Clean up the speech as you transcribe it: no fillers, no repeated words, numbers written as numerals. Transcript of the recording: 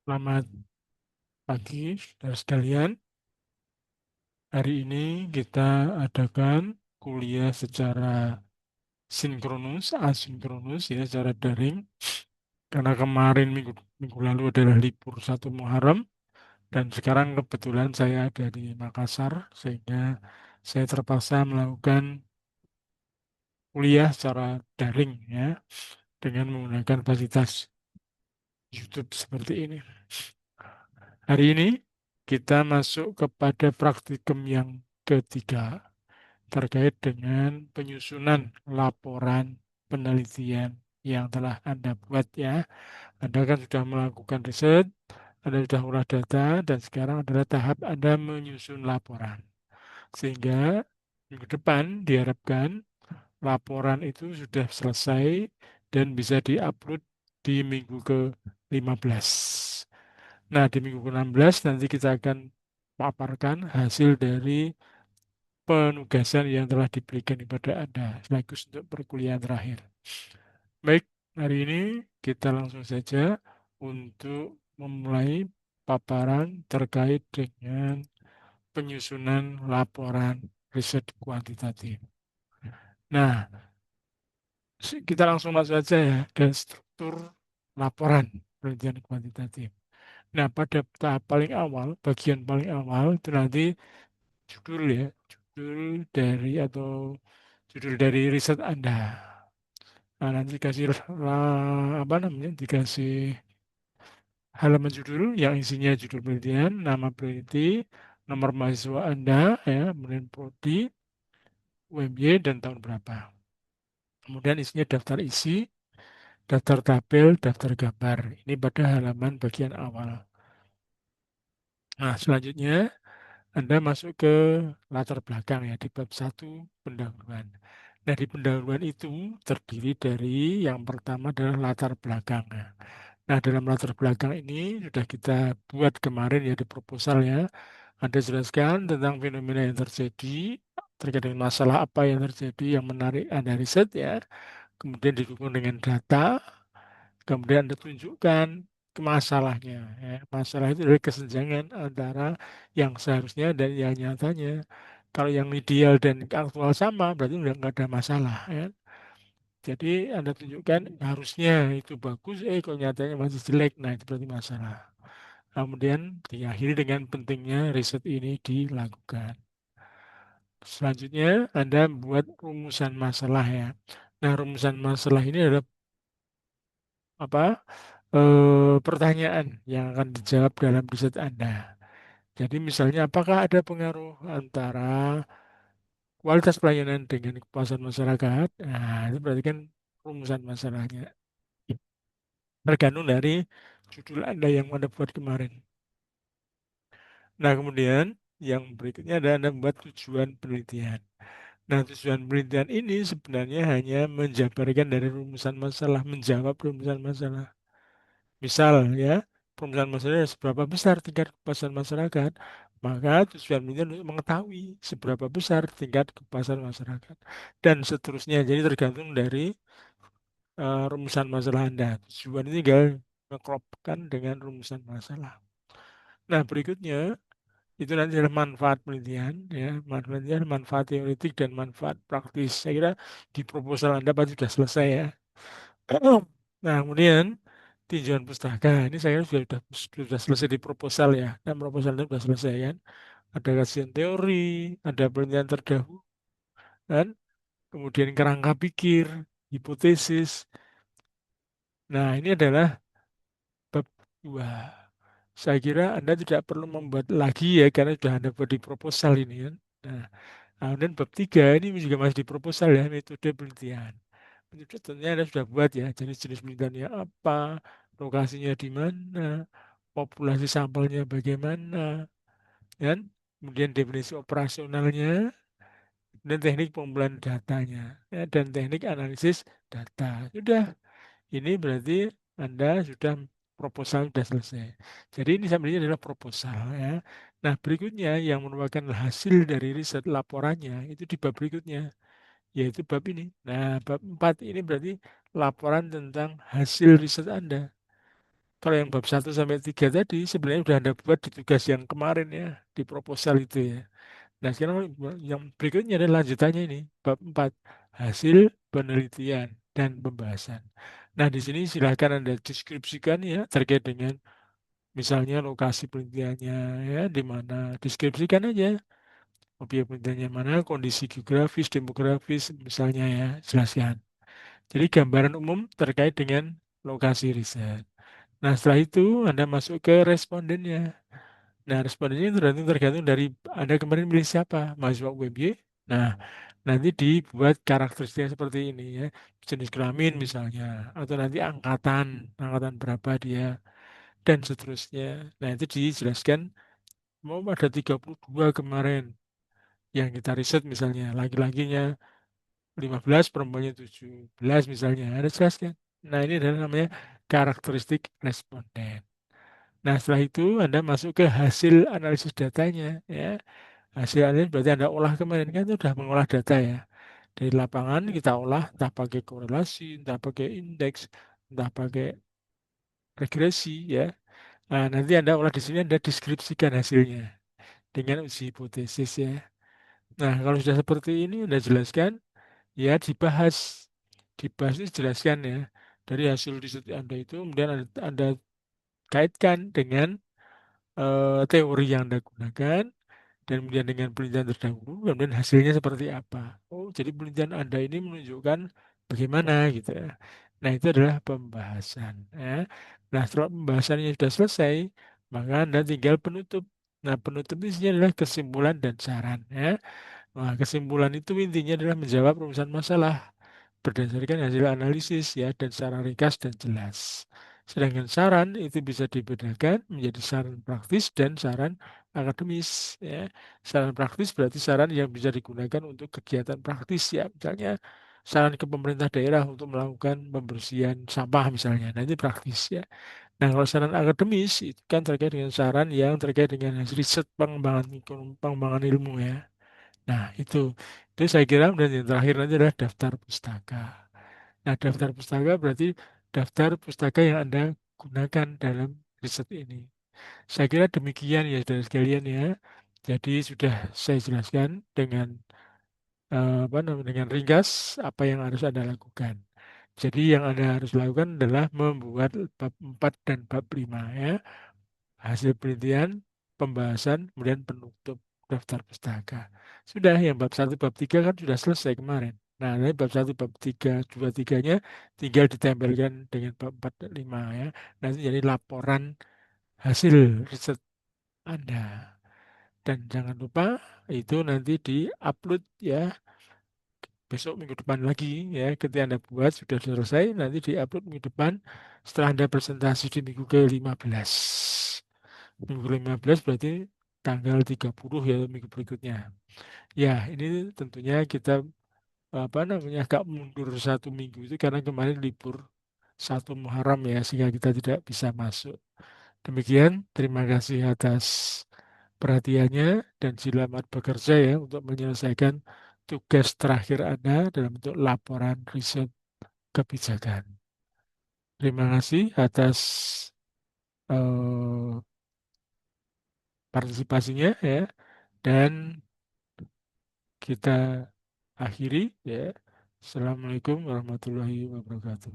Selamat pagi, saudara sekalian. Hari ini kita adakan kuliah secara sinkronus, asinkronus ya, secara daring. Karena kemarin minggu lalu adalah libur 1 Muharram dan sekarang kebetulan saya ada di Makassar sehingga saya terpaksa melakukan kuliah secara daring ya dengan menggunakan fasilitas YouTube seperti ini. Hari ini kita masuk kepada praktikum yang ketiga terkait dengan penyusunan laporan penelitian yang telah Anda buat ya. Anda kan sudah melakukan riset, Anda sudah olah data, dan sekarang adalah tahap Anda menyusun laporan. Sehingga minggu depan diharapkan laporan itu sudah selesai dan bisa diupload di minggu ke-15. Nah, di minggu ke-16 nanti kita akan paparkan hasil dari penugasan yang telah diberikan kepada Anda sekaligus untuk perkuliahan terakhir. Baik, hari ini kita langsung saja untuk memulai paparan terkait dengan penyusunan laporan riset kuantitatif. Nah, kita langsung masuk saja ya ke struktur laporan penelitian kuantitatif. Nah, pada tahap paling awal, bagian paling awal itu nanti judul ya, judul dari riset Anda. Nah, nanti dikasih apa namanya? Dikasih halaman judul yang isinya judul penelitian, nama peneliti, nomor mahasiswa Anda, ya, kemudian prodi, UMY, dan tahun berapa. Kemudian isinya daftar isi, daftar tabel, daftar gambar. Ini pada halaman bagian awal. Nah, selanjutnya Anda masuk ke latar belakang ya di bab 1 pendahuluan. Nah, di pendahuluan itu terdiri dari yang pertama adalah latar belakang. Nah, dalam latar belakang ini sudah kita buat kemarin ya di proposalnya. Anda jelaskan tentang fenomena yang terjadi, terkait dengan masalah apa yang terjadi yang menarik Anda riset ya. Kemudian didukung dengan data, kemudian Anda tunjukkan ke masalahnya. Ya. Masalah itu adalah kesenjangan antara yang seharusnya dan yang nyatanya. Kalau yang ideal dan aktual sama, berarti udah nggak ada masalah. Ya. Jadi Anda tunjukkan harusnya itu bagus, kalau nyatanya masih jelek, nah itu berarti masalah. Kemudian diakhiri dengan pentingnya riset ini dilakukan. Selanjutnya Anda buat rumusan masalah ya. Nah, rumusan masalah ini adalah apa? Pertanyaan yang akan dijawab dalam riset Anda. Jadi misalnya apakah ada pengaruh antara kualitas pelayanan dengan kepuasan masyarakat? Nah, itu berarti kan rumusan masalahnya. Tergantung dari judul Anda yang Anda buat kemarin. Nah, kemudian yang berikutnya adalah Anda membuat tujuan penelitian. Nah, tujuan penelitian ini sebenarnya hanya menjabarkan dari rumusan masalah, menjawab rumusan masalah. Misal ya, permasalahan masyarakat seberapa besar tingkat kepuasan masyarakat, maka tujuan penelitian untuk mengetahui seberapa besar tingkat kepuasan masyarakat dan seterusnya. Jadi tergantung dari rumusan masalah Anda. Tujuan ini tinggal mengklopkan dengan rumusan masalah. Nah, berikutnya itu nanti adalah manfaat penelitian, ya, manfaat penelitian, manfaat teoretik dan manfaat praktis. Saya kira di proposal Anda pasti sudah selesai ya. Nah, kemudian tinjauan pustaka ini saya kira sudah selesai di proposal ya. Dan proposalnya sudah selesai kan. Ada kajian teori, ada penelitian terdahulu, kan? Kemudian kerangka pikir, hipotesis. Nah, ini adalah bab 2. Saya kira Anda tidak perlu membuat lagi ya karena sudah Anda buat di proposal ini kan. Nah, kemudian bab 3 ini juga masih di proposal ya, metode penelitian. Metode tentunya Anda sudah buat ya, jenis-jenis penelitiannya apa, lokasinya di mana, populasi sampelnya bagaimana, dan kemudian definisi operasionalnya, dan teknik pengumpulan datanya, ya, dan teknik analisis data. Sudah, ini berarti Anda sudah proposal sudah selesai. Jadi ini sebenarnya adalah proposal ya. Nah, berikutnya yang merupakan hasil dari riset laporannya itu di bab berikutnya, yaitu bab ini. Nah, bab 4 ini berarti laporan tentang hasil riset Anda. Kalau yang bab 1 sampai 3 tadi sebenarnya udah Anda buat di tugas yang kemarin ya, di proposal itu ya. Nah, sekarang yang berikutnya adalah lanjutannya ini, bab 4 hasil penelitian dan pembahasan. Nah, di sini silahkan Anda deskripsikan ya terkait dengan misalnya lokasi penelitiannya ya, di mana deskripsikan aja objek penelitiannya mana, kondisi geografis, demografis misalnya ya, jelaskan. Jadi gambaran umum terkait dengan lokasi riset. Nah, setelah itu Anda masuk ke respondennya. Nah, respondennya itu tergantung dari Anda kemarin milih siapa, mahasiswa UMY. Nah, nanti dibuat karakteristiknya seperti ini ya, jenis kelamin misalnya, atau nanti angkatan, angkatan berapa dia, dan seterusnya. Nah, itu dijelaskan, mau ada 32 kemarin yang kita riset misalnya, laki-lakinya 15, perempuannya 17 misalnya, ada jelaskan. Nah, ini adalah namanya karakteristik responden. Nah, setelah itu Anda masuk ke hasil analisis datanya ya. Hasil analisis berarti Anda olah kemarin kan itu sudah mengolah data ya. Dari lapangan kita olah entah pakai korelasi, entah pakai indeks, entah pakai regresi ya. Nah, nanti Anda olah di sini Anda deskripsikan hasilnya dengan uji hipotesis ya. Nah, kalau sudah seperti ini Anda jelaskan ya dibahas. Dibahas itu jelaskan ya. Dari hasil riset Anda itu kemudian Anda kaitkan dengan teori yang Anda gunakan dan kemudian dengan penelitian terdahulu, kemudian hasilnya seperti apa. Oh, jadi penelitian Anda ini menunjukkan bagaimana gitu ya. Nah, itu adalah pembahasan ya. Nah, setelah pembahasannya sudah selesai, maka Anda tinggal penutup. Nah, penutup ini isinya adalah kesimpulan dan saran ya. Nah, kesimpulan itu intinya adalah menjawab rumusan masalah berdasarkan hasil analisis ya dan secara ringkas dan jelas. Sedangkan saran itu bisa dibedakan menjadi saran praktis dan saran akademis ya. Saran praktis berarti saran yang bisa digunakan untuk kegiatan praktis ya. Misalnya saran ke pemerintah daerah untuk melakukan pembersihan sampah misalnya. Nah, ini praktis ya. Nah, kalau saran akademis itu kan terkait dengan saran yang terkait dengan hasil riset pengembangan ilmu ya. Nah, itu saya kira dan yang terakhir nanti adalah daftar pustaka. Nah, daftar pustaka berarti daftar pustaka yang Anda gunakan dalam riset ini. Saya kira demikian ya saudara sekalian ya. Jadi sudah saya jelaskan dengan apa namanya dengan ringkas apa yang harus Anda lakukan. Jadi yang Anda harus lakukan adalah membuat bab 4 dan bab 5 ya. Hasil penelitian, pembahasan, kemudian penutup daftar pustaka. Sudah, yang bab 1, bab 3 kan sudah selesai kemarin. Nah, nanti bab 1, bab 3, 2, 3-nya tinggal ditempelkan dengan bab 4 dan 5 ya. Nanti jadi laporan hasil riset Anda. Dan jangan lupa itu nanti di-upload ya besok minggu depan lagi ya. Ketika Anda buat sudah selesai, nanti di-upload minggu depan setelah Anda presentasi di minggu ke-15. Minggu 15 berarti tanggal 30 ya minggu berikutnya. Ya, ini tentunya kita apa namanya agak mundur 1 minggu itu karena kemarin libur 1 Muharram ya sehingga kita tidak bisa masuk. Demikian, terima kasih atas perhatiannya dan selamat bekerja ya untuk menyelesaikan tugas terakhir Anda dalam bentuk laporan riset kebijakan. Terima kasih atas eh, partisipasinya ya dan kita akhiri ya. Assalamualaikum warahmatullahi wabarakatuh.